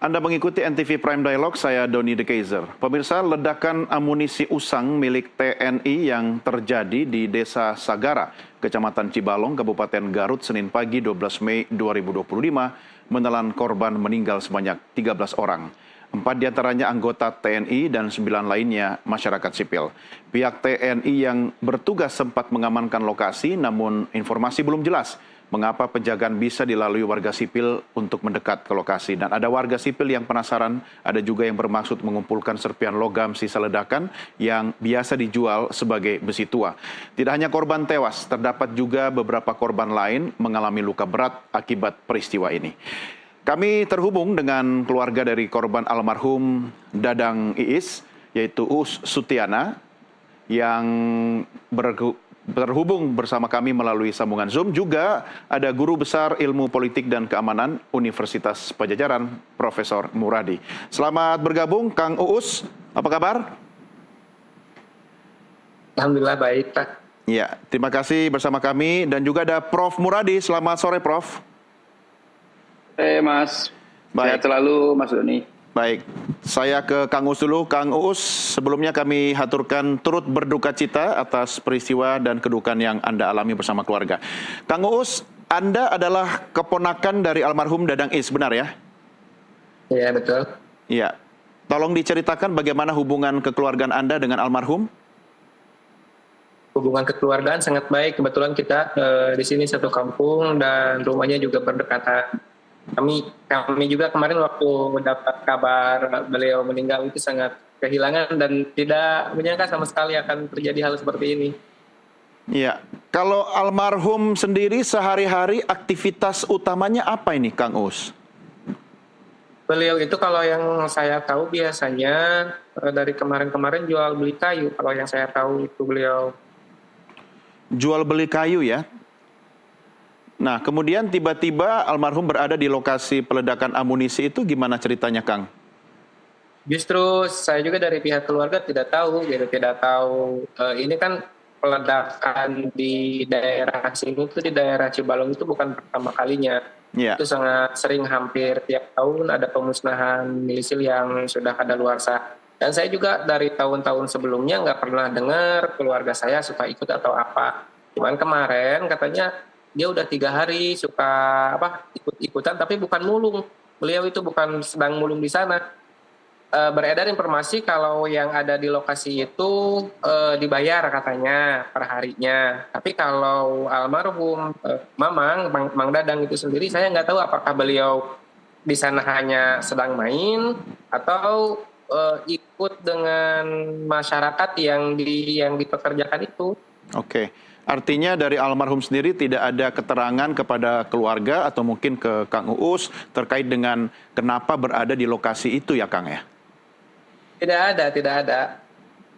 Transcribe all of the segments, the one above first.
Anda mengikuti NTV Prime Dialog, saya Doni De Kaiser. Pemirsa, ledakan amunisi usang milik TNI yang terjadi di Desa Sagara, Kecamatan Cibalong, Kabupaten Garut, Senin pagi 12 Mei 2025, menelan korban meninggal sebanyak 13 orang. 4 diantaranya anggota TNI dan 9 lainnya masyarakat sipil. Pihak TNI yang bertugas sempat mengamankan lokasi, namun informasi belum jelas mengapa penjagaan bisa dilalui warga sipil untuk mendekat ke lokasi. Dan ada warga sipil yang penasaran, ada juga yang bermaksud mengumpulkan serpian logam sisa ledakan yang biasa dijual sebagai besi tua. Tidak hanya korban tewas, terdapat juga beberapa korban lain mengalami luka berat akibat peristiwa ini. Kami terhubung dengan keluarga dari korban almarhum Dadang Iis, yaitu Uus Sutiana, yang terhubung bersama kami melalui sambungan Zoom. Juga ada Guru Besar Ilmu Politik dan Keamanan Universitas Padjadjaran, Profesor Muradi. Selamat bergabung, Kang Uus. Apa kabar? Alhamdulillah baik, Pak. Ya, terima kasih bersama kami. Dan juga ada Prof. Muradi. Selamat sore, Prof. Mas. Baik. Sehat selalu, Mas Doni. Baik, saya ke Kang Uus dulu. Kang Uus, sebelumnya kami haturkan turut berduka cita atas peristiwa dan kedukaan yang Anda alami bersama keluarga. Kang Uus, Anda adalah keponakan dari almarhum Dadang Iis, benar ya? Iya, betul. Iya. Tolong diceritakan bagaimana hubungan kekeluargaan Anda dengan almarhum? Hubungan kekeluargaan sangat baik. Kebetulan kita di sini satu kampung dan rumahnya juga berdekatan. Kami juga kemarin waktu mendapat kabar beliau meninggal itu sangat kehilangan dan tidak menyangka sama sekali akan terjadi hal seperti ini. Iya. Kalau almarhum sendiri sehari-hari aktivitas utamanya apa ini, Kang Uus? Beliau itu kalau yang saya tahu biasanya dari kemarin-kemarin jual beli kayu. Kalau yang saya tahu itu beliau Jual beli kayu ya? Nah, kemudian tiba-tiba almarhum berada di lokasi peledakan amunisi itu, gimana ceritanya, Kang? Justru saya juga dari pihak keluarga tidak tahu, ini kan peledakan di daerah sini itu di daerah Cibalong itu bukan pertama kalinya. Ya. Itu sangat sering, hampir tiap tahun ada pemusnahan milisil yang sudah kadaluarsa. Dan saya juga dari tahun-tahun sebelumnya nggak pernah dengar keluarga saya suka ikut atau apa. Cuman kemarin katanya dia udah 3 hari suka ikut-ikutan, tapi bukan mulung. Beliau itu bukan sedang mulung di sana. Beredar informasi kalau yang ada di lokasi itu dibayar katanya per harinya. Tapi kalau almarhum Mang Dadang itu sendiri, saya nggak tahu apakah beliau di sana hanya sedang main atau ikut dengan masyarakat yang dipekerjakan itu. Oke. Artinya dari almarhum sendiri tidak ada keterangan kepada keluarga atau mungkin ke Kang Uus terkait dengan kenapa berada di lokasi itu ya, Kang ya? Tidak ada.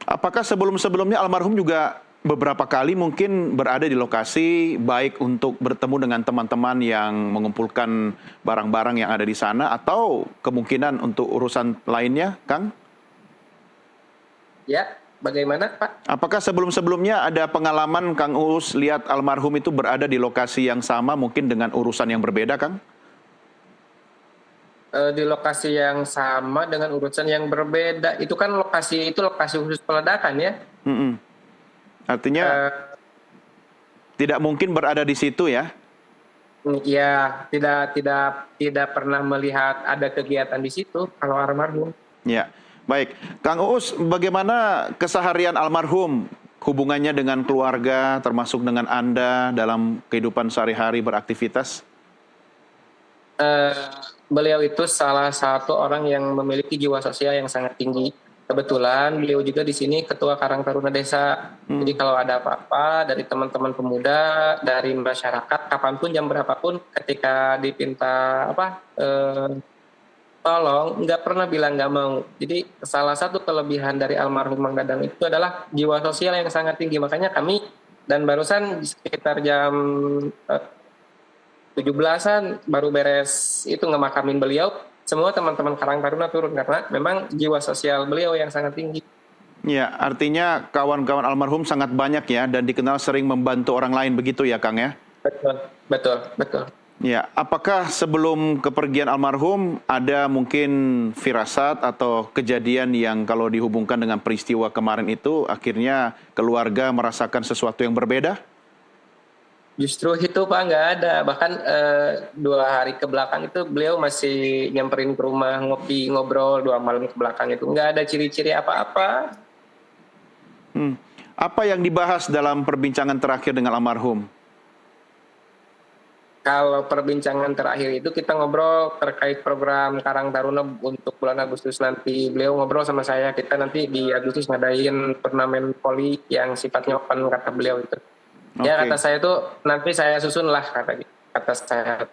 Apakah sebelum-sebelumnya almarhum juga beberapa kali mungkin berada di lokasi, baik untuk bertemu dengan teman-teman yang mengumpulkan barang-barang yang ada di sana, atau kemungkinan untuk urusan lainnya, Kang? Ya, bagaimana, Pak? Apakah sebelum-sebelumnya ada pengalaman Kang Uus lihat almarhum itu berada di lokasi yang sama, mungkin dengan urusan yang berbeda, Kang? Di lokasi yang sama dengan urusan yang berbeda. Itu kan lokasi khusus peledakan ya. Artinya tidak mungkin berada di situ ya? Ya, tidak pernah melihat ada kegiatan di situ kalau almarhum. Ya, baik. Kang Uus, bagaimana keseharian almarhum, hubungannya dengan keluarga, termasuk dengan Anda dalam kehidupan sehari-hari beraktivitas? Beliau itu salah satu orang yang memiliki jiwa sosial yang sangat tinggi. Kebetulan beliau juga di sini ketua Karang Taruna Desa. Jadi kalau ada apa-apa dari teman-teman pemuda, dari masyarakat, kapanpun jam berapapun, ketika dipinta tolong, nggak pernah bilang nggak mau. Jadi salah satu kelebihan dari almarhum Mang Dadang itu adalah jiwa sosial yang sangat tinggi. Makanya kami, dan barusan sekitar jam 17-an baru beres itu ngemakamin beliau, semua teman-teman Karang Taruna turun karena memang jiwa sosial beliau yang sangat tinggi. Ya, artinya kawan-kawan almarhum sangat banyak ya, dan dikenal sering membantu orang lain, begitu ya, Kang ya? Betul. Ya, apakah sebelum kepergian almarhum ada mungkin firasat atau kejadian yang kalau dihubungkan dengan peristiwa kemarin itu akhirnya keluarga merasakan sesuatu yang berbeda? Justru itu Pak nggak ada. Bahkan 2 hari ke belakang itu beliau masih nyamperin ke rumah ngopi ngobrol 2 malam ke belakang itu nggak ada ciri-ciri apa-apa. Hmm. Apa yang dibahas dalam perbincangan terakhir dengan almarhum? Kalau perbincangan terakhir itu kita ngobrol terkait program Karang Taruna untuk bulan Agustus nanti. Beliau ngobrol sama saya, kita nanti di Agustus ngadain turnamen voli yang sifatnya open kata beliau itu. Ya Oke. kata saya tuh nanti saya susun lah kata saya.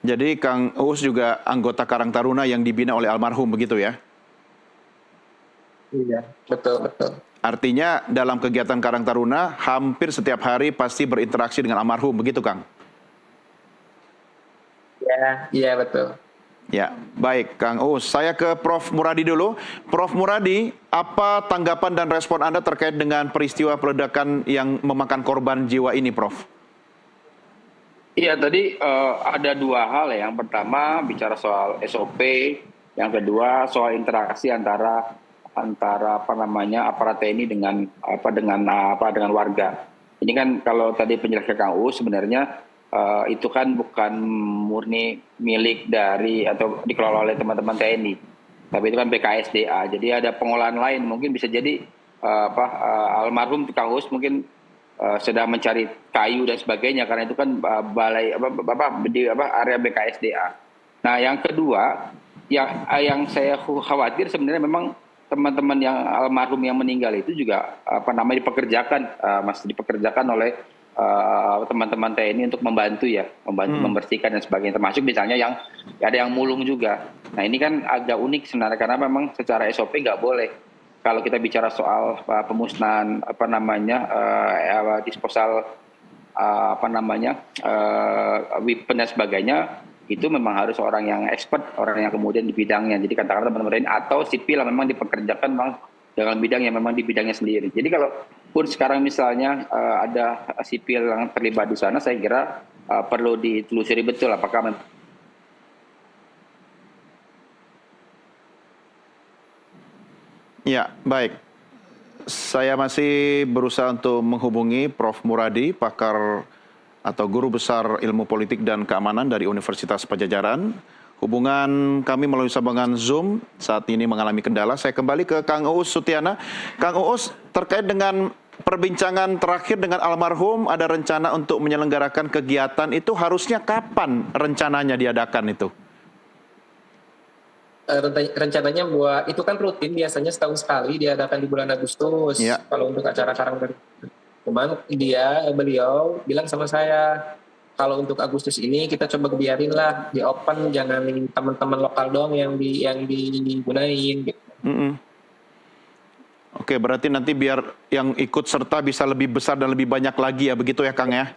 Jadi Kang Uus juga anggota Karang Taruna yang dibina oleh almarhum begitu ya? Iya, betul betul. Artinya dalam kegiatan Karang Taruna hampir setiap hari pasti berinteraksi dengan almarhum begitu Kang? Ya, iya betul. Ya, baik Kang Uus. Saya ke Prof. Muradi dulu. Prof. Muradi, apa tanggapan dan respon Anda terkait dengan peristiwa peledakan yang memakan korban jiwa ini, Prof? Iya, tadi ada dua hal ya. Yang pertama bicara soal SOP, yang kedua soal interaksi antara apa namanya aparat TNI dengan warga. Ini kan kalau tadi penjelasan Kang U sebenarnya itu kan bukan murni milik dari atau dikelola oleh teman-teman TNI, tapi itu kan BKSDA. Jadi ada pengolahan lain, mungkin bisa jadi almarhum Kang Us mungkin sedang mencari kayu dan sebagainya karena itu kan balai area BKSDA. Nah, yang kedua yang saya khawatir sebenarnya memang teman-teman yang almarhum yang meninggal itu juga masih dipekerjakan oleh teman-teman TNI untuk membantu membersihkan dan sebagainya, termasuk misalnya yang ada yang mulung juga. Nah, ini kan agak unik sebenarnya karena memang secara SOP nggak boleh. Kalau kita bicara soal pemusnahan disposal weapon dan sebagainya, itu memang harus orang yang expert, orang yang kemudian di bidangnya. Jadi katakanlah teman-teman atau sipil yang memang dipekerjakan memang dalam bidang yang memang di bidangnya sendiri. Jadi kalau pun sekarang misalnya ada sipil yang terlibat di sana, saya kira perlu ditelusuri betul apakah Ya, baik. Saya masih berusaha untuk menghubungi Prof. Muradi, pakar atau guru besar ilmu politik dan keamanan dari Universitas Pajajaran. Hubungan kami melalui sambungan Zoom saat ini mengalami kendala. Saya kembali ke Kang Uus Sutiana. Kang Uus, terkait dengan perbincangan terakhir dengan almarhum, ada rencana untuk menyelenggarakan kegiatan itu harusnya kapan rencananya diadakan itu? Rencananya buat itu kan rutin biasanya setahun sekali diadakan di bulan Agustus. Ya. Kalau untuk acara Karang Taruna. Cuman beliau bilang sama saya, kalau untuk Agustus ini kita coba biarin lah di open, jangan teman-teman lokal doang yang digunain gitu. Oke, berarti nanti biar yang ikut serta bisa lebih besar dan lebih banyak lagi ya, begitu ya Kang ya?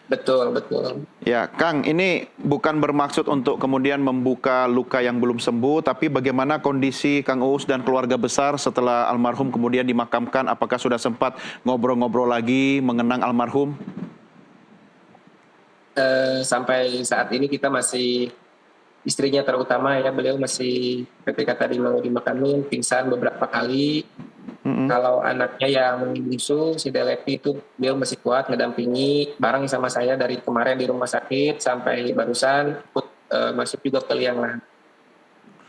Betul, betul. Ya, Kang, ini bukan bermaksud untuk kemudian membuka luka yang belum sembuh, tapi bagaimana kondisi Kang Uus dan keluarga besar setelah almarhum kemudian dimakamkan? Apakah sudah sempat ngobrol-ngobrol lagi mengenang almarhum? Sampai saat ini kita masih, istrinya terutama ya, beliau masih ketika tadi mau dimakamin pingsan beberapa kali. Kalau anaknya yang bungsu si Delepi itu beliau masih kuat ngedampingi bareng sama saya dari kemarin di rumah sakit sampai barusan ikut masuk juga ke liang lahat.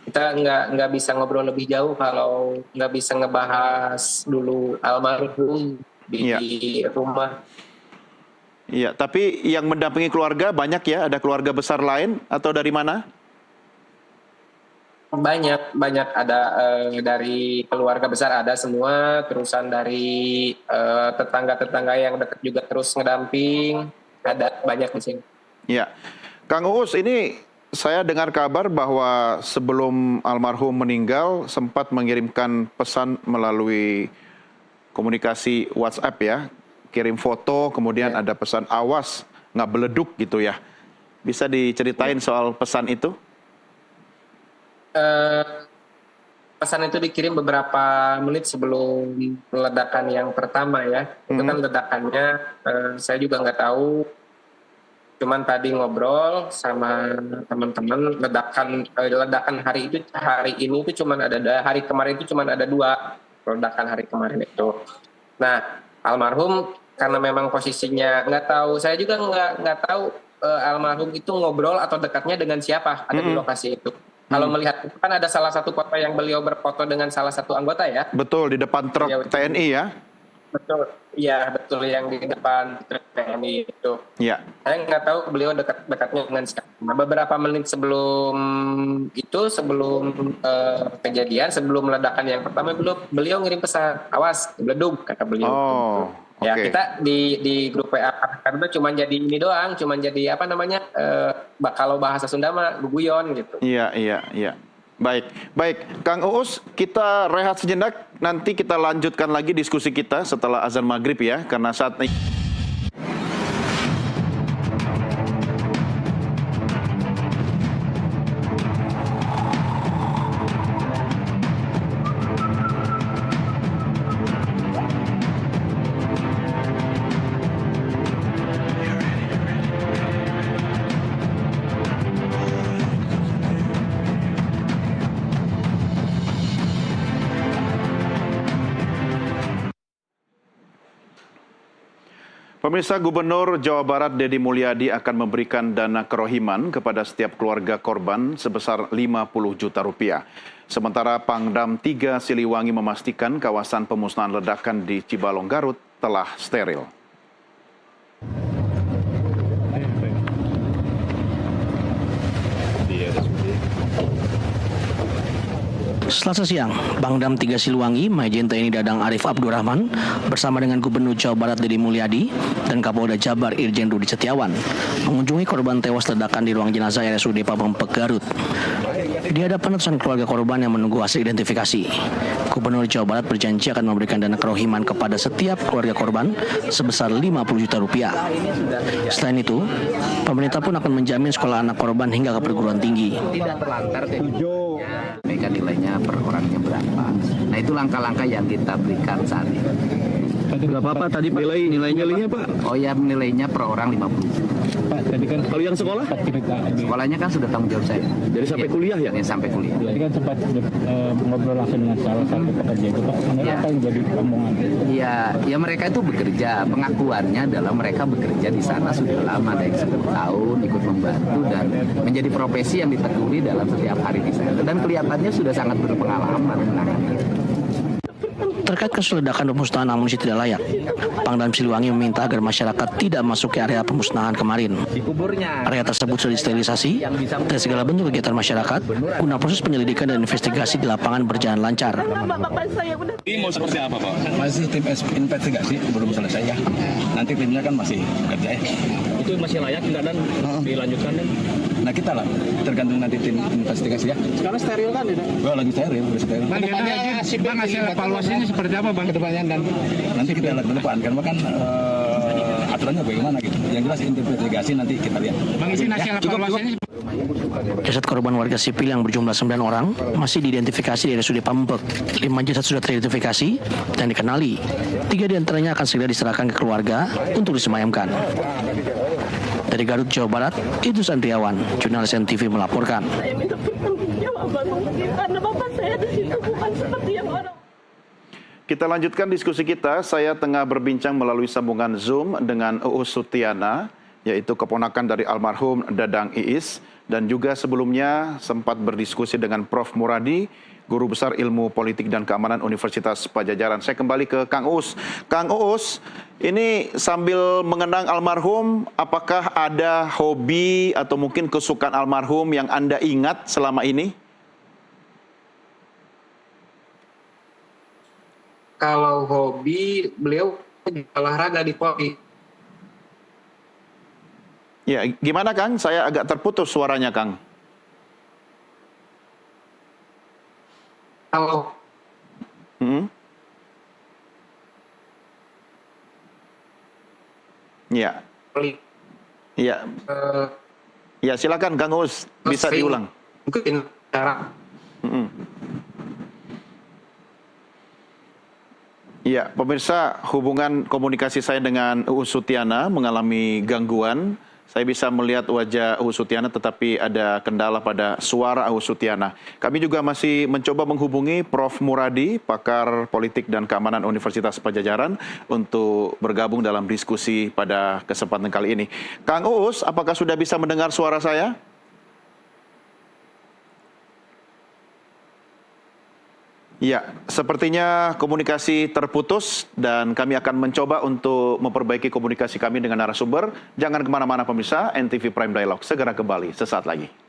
Kita nggak bisa ngobrol lebih jauh kalau nggak bisa ngebahas dulu almarhum di rumah. Iya, tapi yang mendampingi keluarga banyak ya? Ada keluarga besar lain atau dari mana? Banyak ada dari keluarga besar ada semua, terusan dari tetangga-tetangga yang dekat juga terus ngedamping, ada banyak di sini. Ya, Kang Uus, ini saya dengar kabar bahwa sebelum almarhum meninggal sempat mengirimkan pesan melalui komunikasi WhatsApp ya, kirim foto, kemudian ada pesan awas nggak beleduk gitu ya. Bisa diceritain soal pesan itu? Pesan itu dikirim beberapa menit sebelum ledakan yang pertama ya. Itu kan ledakannya saya juga nggak tahu Cuman tadi ngobrol sama teman-teman, ledakan hari ini itu cuman hari kemarin itu cuman ada 2 ledakan hari kemarin itu. Nah, almarhum karena memang posisinya nggak tahu, saya juga nggak tahu almarhum itu ngobrol atau dekatnya dengan siapa ada di lokasi itu. Kalau melihat itu kan ada salah satu foto yang beliau berfoto dengan salah satu anggota ya. Betul, di depan truk TNI ya? Betul, iya betul, yang di depan truk TNI itu. Ya. Saya nggak tahu beliau dekatnya dengan siapa. Nah, beberapa menit sebelum itu, sebelum kejadian, sebelum ledakan yang pertama, beliau ngirim pesan, awas, beledug, kata beliau. Oh, ya oke. kita di grup WA karena cuma jadi ini doang, cuma jadi apa namanya, kalau bahasa Sunda mah guguyon gitu. Iya, iya, iya. Baik, baik. Kang Uus, kita rehat sejenak. Nanti kita lanjutkan lagi diskusi kita setelah azan maghrib ya. Karena saat ini... Pemirsa, Gubernur Jawa Barat Deddy Mulyadi akan memberikan dana kerohiman kepada setiap keluarga korban sebesar 50 juta rupiah. Sementara Pangdam 3 Siliwangi memastikan kawasan pemusnahan ledakan di Cibalong, Garut telah steril. Selasa siang, Pangdam 3 Siliwangi, Majen TNI Dadang Arif Abdurrahman bersama dengan Gubernur Jawa Barat Deddy Mulyadi dan Kapolda Jabar Irjen Rudi Setiawan mengunjungi korban tewas ledakan di ruang jenazah RSUD Pabongpek, Garut. Di hadapan ratusan keluarga korban yang menunggu hasil identifikasi, Gubernur Jawa Barat berjanji akan memberikan dana kerohiman kepada setiap keluarga korban sebesar 50 juta rupiah. Selain itu, pemerintah pun akan menjamin sekolah anak korban hingga ke perguruan tinggi. Tidak terlantar mereka nilainya per orangnya berapa. Nah itu langkah-langkah yang kita berikan saat ini. Berapa Pak tadi Pak? Nilainya Pak? Oh ya, nilainya per orang 50. Pak, tadi kan kalau yang sekolah? Sekolahnya kan sudah tanggung jawab saya. Jadi sampai kuliah ya? Ya, sampai kuliah. Tadi kan sempat ngobrol langsung dengan salah satu pekerja itu Pak. Apa yang jadi omongan? Ya mereka itu bekerja. Pengakuannya adalah mereka bekerja di sana sudah lama, ada yang 10 tahun ikut membantu dan menjadi profesi yang ditekuni dalam setiap hari di sana. Dan kelihatannya sudah sangat berpengalaman menangani itu. Terkait kasus ledakan pemusnahan amunisi tidak layak, Pangdam Siliwangi meminta agar masyarakat tidak masuk ke area pemusnahan kemarin. Area tersebut sudah disterilisasi dan segala bentuk kegiatan masyarakat guna proses penyelidikan dan investigasi di lapangan berjalan lancar. Ini mau seperti apa Pak? Masih tim investigasi belum selesai ya. Nanti timnya kan masih bekerja ya. Itu masih layak tidak dan dilanjutkan dan? Nah kita lah, tergantung nanti tim investigasi ya. Sekarang steril kan tidak? Lagi steril, udah steril. Bang, hasil evaluasinya seperti apa Bang kedepannya dan? Nanti kita lihat ke depan, karena kan aturannya bagaimana gitu. Yang jelas investigasi nanti kita lihat. Bang, izin hasil evaluasinya. Jasad korban warga sipil yang berjumlah 9 orang masih diidentifikasi di RSUD Pabongpek. 5 jasad sudah teridentifikasi dan dikenali. 3 diantaranya akan segera diserahkan ke keluarga untuk disemayamkan. Dari Garut, Jawa Barat, Idrus Andriawan, jurnalis NTV melaporkan. Saya minta pertanggungjawaban mungkin karena bapak saya di situ bukan seperti yang orang. Kita lanjutkan diskusi kita. Saya tengah berbincang melalui sambungan Zoom dengan Uus Sutiana, yaitu keponakan dari almarhum Dadang Iis, dan juga sebelumnya sempat berdiskusi dengan Prof. Muradi, Guru Besar Ilmu Politik dan Keamanan Universitas Padjadjaran. Saya kembali ke Kang Uus. Kang Uus, ini sambil mengenang almarhum, apakah ada hobi atau mungkin kesukaan almarhum yang Anda ingat selama ini? Kalau hobi, beliau olahraga di Polri. Ya, gimana Kang? Saya agak terputus suaranya, Kang. Kalau Ya, Polri, ya, ya silakan Kang Uus, bisa sering diulang. mungkin cara Ya, pemirsa, hubungan komunikasi saya dengan Uus Sutiana mengalami gangguan Saya bisa melihat wajah Uhu Sutiana tetapi ada kendala pada suara Uhu Sutiana. Kami juga masih mencoba menghubungi Prof. Muradi, pakar politik dan keamanan Universitas Padjadjaran, untuk bergabung dalam diskusi pada kesempatan kali ini. Kang Uus, apakah sudah bisa mendengar suara saya? Ya, sepertinya komunikasi terputus dan kami akan mencoba untuk memperbaiki komunikasi kami dengan narasumber. Jangan kemana-mana pemirsa, NTV Prime Dialog segera kembali sesaat lagi.